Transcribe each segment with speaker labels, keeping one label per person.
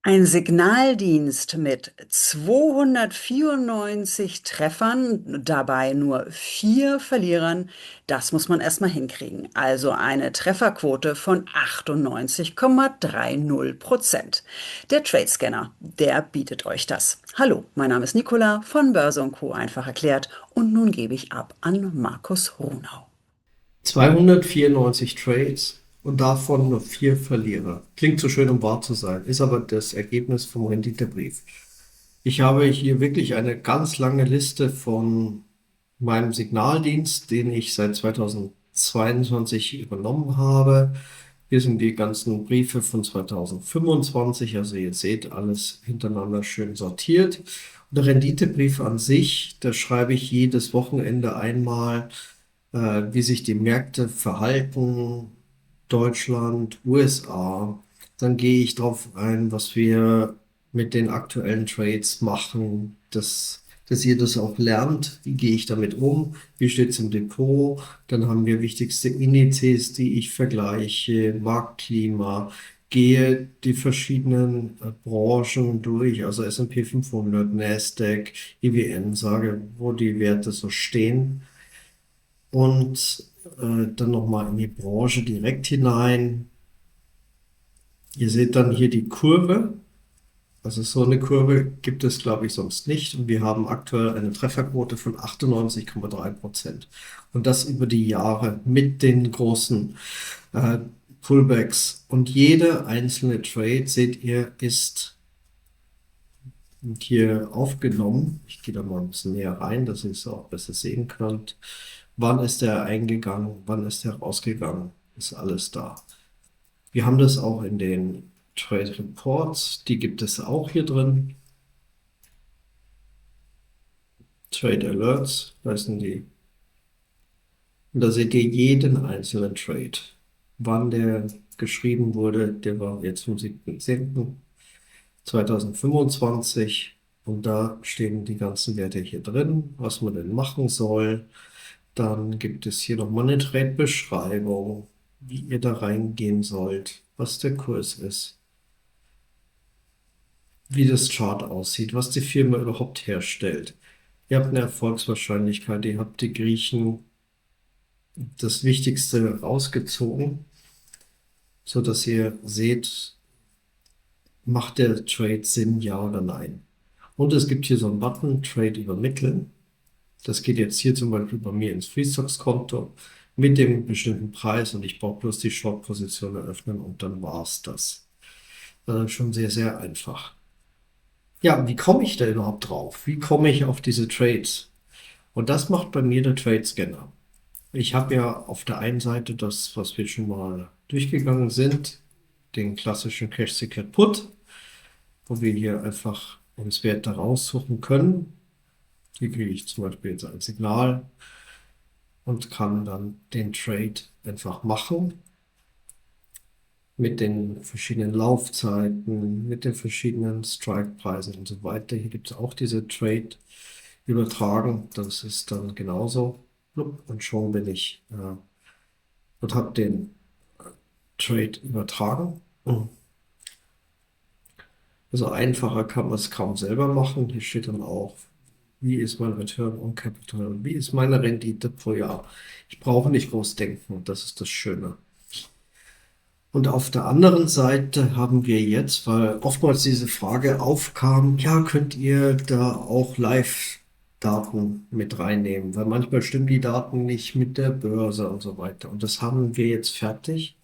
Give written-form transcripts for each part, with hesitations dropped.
Speaker 1: Ein Signaldienst mit 294 Treffern, dabei nur 4 Verlierern, das muss man erstmal hinkriegen. Also eine Trefferquote von 98,30%. Der Tradescanner, der bietet euch das. Hallo, mein Name ist Nicola von Börse und Co. einfach erklärt und nun gebe ich ab an Markus Runau.
Speaker 2: 294 Trades und davon nur 4 Verlierer. Klingt so schön, um wahr zu sein, ist aber das Ergebnis vom Renditebrief. Ich habe hier wirklich eine ganz lange Liste von meinem Signaldienst, den ich seit 2022 übernommen habe. Hier sind die ganzen Briefe von 2025, also ihr seht alles hintereinander schön sortiert. Und der Renditebrief an sich, da schreibe ich jedes Wochenende einmal, wie sich die Märkte verhalten, Deutschland, USA. Dann gehe ich darauf ein, was wir mit den aktuellen Trades machen, dass ihr das auch lernt. Wie gehe ich damit um? Wie steht es im Depot? Dann haben wir wichtigste Indizes, die ich vergleiche, Marktklima, gehe die verschiedenen Branchen durch, also S&P 500, Nasdaq, IWN, sage, wo die Werte so stehen und dann nochmal in die Branche direkt hinein. Ihr seht dann hier die Kurve. Also so eine Kurve gibt es, glaube ich, sonst nicht. Und wir haben aktuell eine Trefferquote von 98,3%. Und das über die Jahre mit den großen äh, Pullbacks. Und jede einzelne Trade, seht ihr, ist hier aufgenommen. Ich gehe da mal ein bisschen näher rein, dass ihr es auch besser sehen könnt. Wann ist der eingegangen? Wann ist der rausgegangen? Ist alles da. Wir haben das auch in den Trade Reports. Die gibt es auch hier drin. Trade Alerts heißen die. Und da seht ihr jeden einzelnen Trade. Wann der geschrieben wurde, der war jetzt vom 7.10.2025. Und da stehen die ganzen Werte hier drin, was man denn machen soll. Dann gibt es hier nochmal eine Trade-Beschreibung, wie ihr da reingehen sollt, was der Kurs ist, wie das Chart aussieht, was die Firma überhaupt herstellt. Ihr habt eine Erfolgswahrscheinlichkeit, ihr habt die Griechen das Wichtigste rausgezogen, so dass ihr seht, macht der Trade Sinn, ja oder nein. Und es gibt hier so einen Button, Trade übermitteln. Das geht jetzt hier zum Beispiel bei mir ins Freestocks-Konto mit dem bestimmten Preis und ich brauche bloß die Short-Position eröffnen und dann war es das. Schon sehr, sehr einfach. Ja, wie komme ich da überhaupt drauf? Wie komme ich auf diese Trades? Und das macht bei mir der Trade Scanner. Ich habe ja auf der einen Seite das, was wir schon mal durchgegangen sind, den klassischen Cash Secured Put, wo wir hier einfach uns Werte raussuchen können. Hier kriege ich zum Beispiel jetzt ein Signal und kann dann den Trade einfach machen mit den verschiedenen Laufzeiten, mit den verschiedenen Strike-Preisen und so weiter. Hier gibt es auch diese Trade übertragen. Das ist dann genauso. Und schon bin ich und habe den Trade übertragen. Also einfacher kann man es kaum selber machen. Hier steht dann auch, wie ist mein Return on Capital und wie ist meine Rendite pro Jahr. Ich brauche nicht groß denken, das ist das Schöne. Und auf der anderen Seite haben wir jetzt, weil oftmals diese Frage aufkam, ja, könnt ihr da auch Live-Daten mit reinnehmen? Weil manchmal stimmen die Daten nicht mit der Börse und so weiter. Und das haben wir jetzt fertig.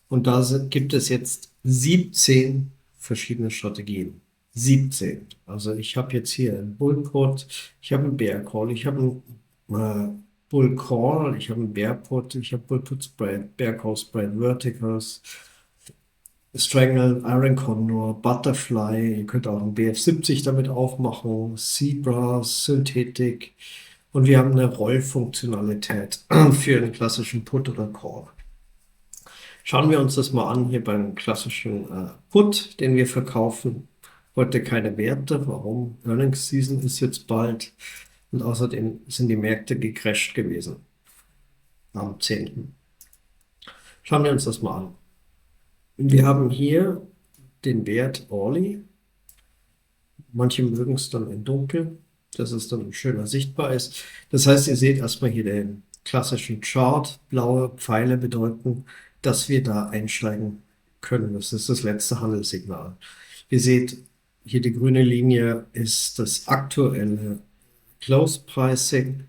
Speaker 2: Und da gibt es jetzt 17 verschiedene Strategien. 17. Also ich habe jetzt hier einen Bull Put, ich habe einen Bear Call, ich habe einen Bull Call, ich habe einen Bear Put, ich habe Bull Put Spread, Bear Call Spread, Verticals, Strangle, Iron Condor, Butterfly, ihr könnt auch einen BF70 damit aufmachen, Zebra, Synthetic und wir haben eine Rollfunktionalität für einen klassischen Put oder Call. Schauen wir uns das mal an hier beim klassischen Put, den wir verkaufen. Heute keine Werte. Warum? Earnings Season ist jetzt bald. Und außerdem sind die Märkte gecrashed gewesen am 10. Schauen wir uns das mal an. Wir haben hier den Wert Orly. Manche mögen es dann in Dunkel, dass es dann schöner sichtbar ist. Das heißt, ihr seht erstmal hier den klassischen Chart. Blaue Pfeile bedeuten, dass wir da einsteigen können. Das ist das letzte Handelssignal. Ihr seht, hier die grüne Linie ist das aktuelle Close Pricing.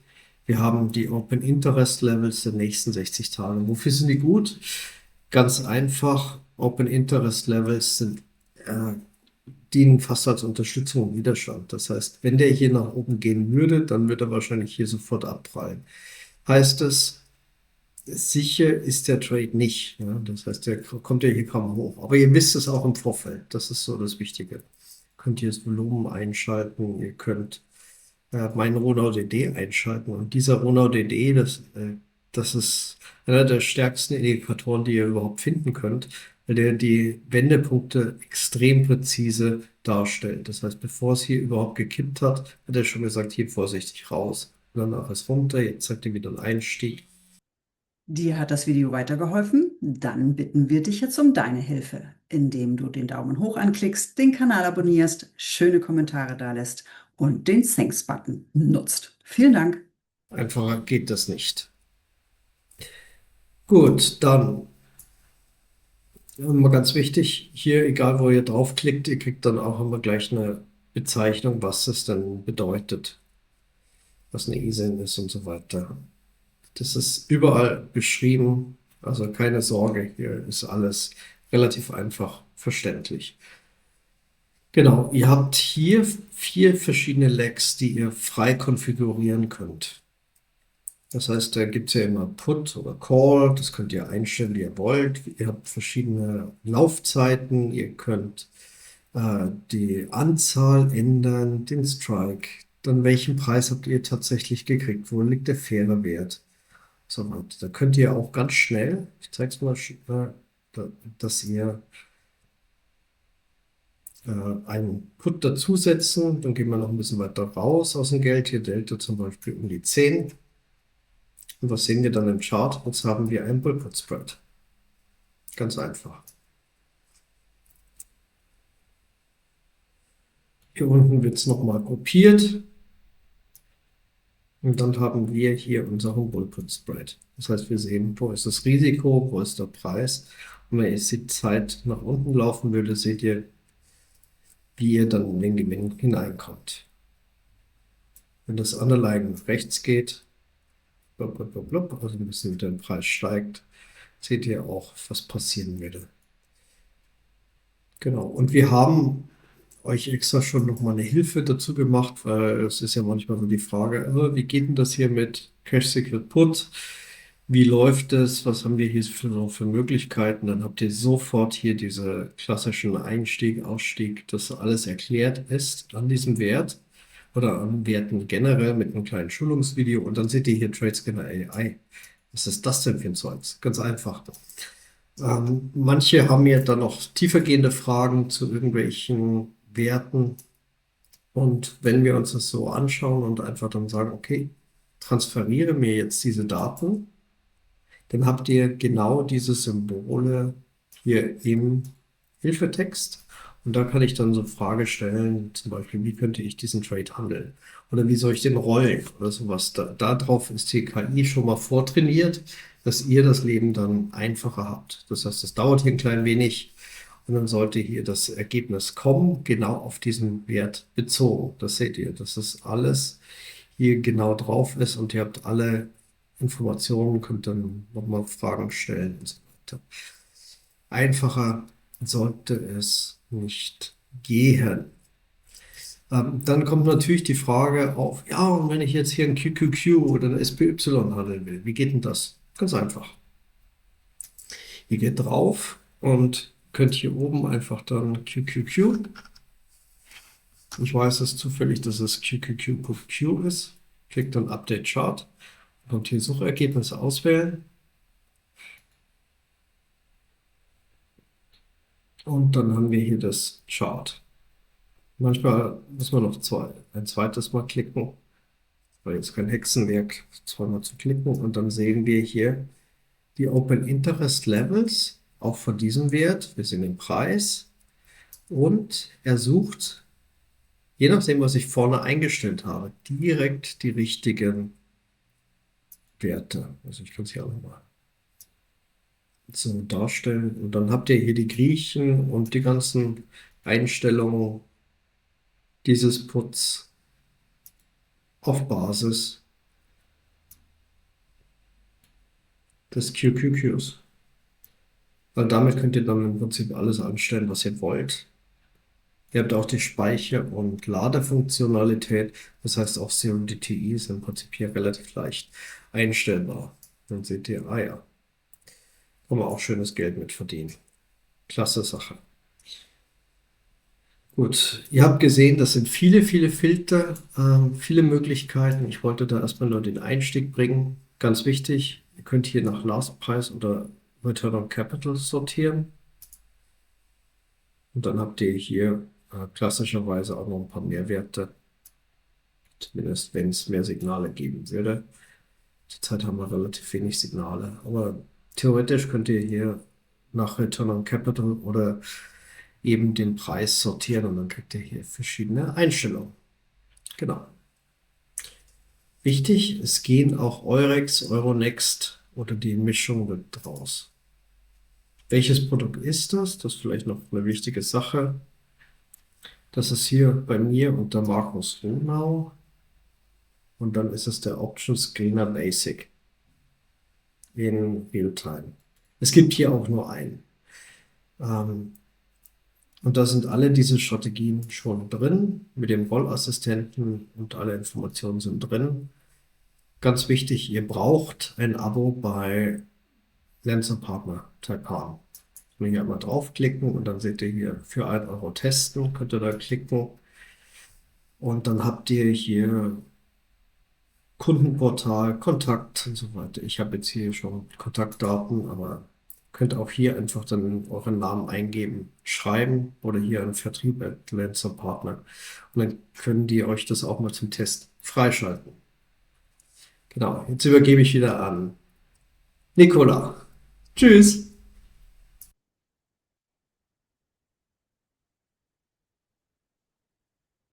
Speaker 2: Wir haben die Open Interest Levels der nächsten 60 Tage. Wofür sind die gut? Ganz einfach, Open Interest Levels dienen fast als Unterstützung und Widerstand. Das heißt, wenn der hier nach oben gehen würde, dann wird er wahrscheinlich hier sofort abprallen. Heißt es, sicher ist der Trade nicht. Ja? Das heißt, der kommt ja hier kaum hoch. Aber ihr wisst es auch im Vorfeld. Das ist so das Wichtige. Ihr könnt hier das Volumen einschalten. Ihr könnt meinen Runau DD einschalten. Und dieser Runau DD, das ist einer der stärksten Indikatoren, die ihr überhaupt finden könnt, weil der die Wendepunkte extrem präzise darstellt. Das heißt, bevor es hier überhaupt gekippt hat, hat er schon gesagt, hier vorsichtig raus. Und danach ist runter, jetzt zeigt er wieder einen Einstieg.
Speaker 1: Dir hat das Video weitergeholfen? Dann bitten wir dich jetzt um deine Hilfe, indem du den Daumen hoch anklickst, den Kanal abonnierst, schöne Kommentare dalässt und den Thanks-Button nutzt. Vielen Dank.
Speaker 2: Einfacher geht das nicht. Gut, dann immer ganz wichtig, hier, egal wo ihr draufklickt, ihr kriegt dann auch immer gleich eine Bezeichnung, was es denn bedeutet, was eine ISIN ist und so weiter. Das ist überall beschrieben, also keine Sorge, hier ist alles relativ einfach verständlich. Genau, ihr habt hier 4 verschiedene Legs, die ihr frei konfigurieren könnt. Das heißt, da gibt es ja immer Put oder Call, das könnt ihr einstellen, wie ihr wollt. Ihr habt verschiedene Laufzeiten, ihr könnt die Anzahl ändern, den Strike, dann welchen Preis habt ihr tatsächlich gekriegt, wo liegt der faire Wert. So, und da könnt ihr auch ganz schnell, ich zeige es mal, dass ihr einen Put dazusetzen, dann gehen wir noch ein bisschen weiter raus aus dem Geld, hier Delta zum Beispiel um die 10. Und was sehen wir dann im Chart? Jetzt haben wir einen Bull-Put-Spread. Ganz einfach. Hier unten wird es nochmal gruppiert. Und dann haben wir hier unseren Bull-Put-Spread. Das heißt, wir sehen, wo ist das Risiko, wo ist der Preis. Und wenn jetzt die Zeit nach unten laufen würde, seht ihr, wie ihr dann in den Gewinn hineinkommt. Wenn das Underlying nach rechts geht, blub, blub, blub, blub, also ein bisschen wieder der Preis steigt, seht ihr auch, was passieren würde. Genau, und wir haben euch extra schon nochmal eine Hilfe dazu gemacht, weil es ist ja manchmal so die Frage, wie geht denn das hier mit Cash Secured Put? Wie läuft es? Was haben wir hier für Möglichkeiten? Dann habt ihr sofort hier diese klassischen Einstieg, Ausstieg, das alles erklärt ist an diesem Wert oder an Werten generell mit einem kleinen Schulungsvideo. Und dann seht ihr hier TradeScanner AI. Was ist das denn für ein Zeugs? Ganz einfach. Manche haben ja dann noch tiefergehende Fragen zu irgendwelchen Werten. Und wenn wir uns das so anschauen und einfach dann sagen, okay, transferiere mir jetzt diese Daten, dann habt ihr genau diese Symbole hier im Hilfetext. Und da kann ich dann so Frage stellen, zum Beispiel, wie könnte ich diesen Trade handeln? Oder wie soll ich den rollen? Oder sowas. Darauf ist die KI schon mal vortrainiert, dass ihr das Leben dann einfacher habt. Das heißt, es dauert hier ein klein wenig und dann sollte hier das Ergebnis kommen, genau auf diesen Wert bezogen. Das seht ihr, dass das alles hier genau drauf ist und ihr habt alle Informationen, könnt dann nochmal Fragen stellen und so weiter. Einfacher sollte es nicht gehen. Dann kommt natürlich die Frage auf, ja, und wenn ich jetzt hier ein QQQ oder ein SPY handeln will, wie geht denn das? Ganz einfach. Ihr geht drauf und könnt hier oben einfach dann QQQ. Ich weiß es zufällig, dass es QQQ ist. Klickt dann Update Chart. Kommt hier Suchergebnisse auswählen. Und dann haben wir hier das Chart. Manchmal muss man noch ein zweites Mal klicken, weil jetzt kein Hexenwerk, zweimal zu klicken. Und dann sehen wir hier die Open Interest Levels, auch von diesem Wert. Wir sehen den Preis. Und er sucht, je nachdem, was ich vorne eingestellt habe, direkt die richtigen Werte. Also ich kann es hier auch nochmal so darstellen. Und dann habt ihr hier die Griechen und die ganzen Einstellungen dieses Puts auf Basis des QQQs. Weil damit könnt ihr dann im Prinzip alles anstellen, was ihr wollt. Ihr habt auch die Speicher- und Ladefunktionalität. Das heißt, auch Zero DTI ist im Prinzip hier relativ leicht einstellbar. Dann seht ihr, ah ja, kann man auch schönes Geld mit verdienen. Klasse Sache. Gut, ihr habt gesehen, das sind viele, viele Filter, viele Möglichkeiten. Ich wollte da erstmal nur den Einstieg bringen. Ganz wichtig, ihr könnt hier nach Last Price oder Return on Capital sortieren. Und dann habt ihr hier klassischerweise auch noch ein paar Mehrwerte, zumindest wenn es mehr Signale geben würde. Zurzeit haben wir relativ wenig Signale, aber theoretisch könnt ihr hier nach Return on Capital oder eben den Preis sortieren und dann kriegt ihr hier verschiedene Einstellungen. Genau. Wichtig, es gehen auch Eurex, Euronext oder die Mischung wird raus. Welches Produkt ist das? Das ist vielleicht noch eine wichtige Sache. Das ist hier bei mir unter Markus Runau. Und dann ist es der Option Screener Basic in Realtime. Es gibt hier auch nur einen. Und da sind alle diese Strategien schon drin, mit dem Rollassistenten und alle Informationen sind drin. Ganz wichtig, ihr braucht ein Abo bei Lenzer Partner Taipan. Hier einmal draufklicken und dann seht ihr hier für 1 Euro testen, könnt ihr da klicken. Und dann habt ihr hier Kundenportal, Kontakt und so weiter. Ich habe jetzt hier schon Kontaktdaten, aber könnt auch hier einfach dann euren Namen eingeben, schreiben oder hier einen Vertrieb Lancer Partner. Und dann können die euch das auch mal zum Test freischalten. Genau, jetzt übergebe ich wieder an Nicola. Tschüss!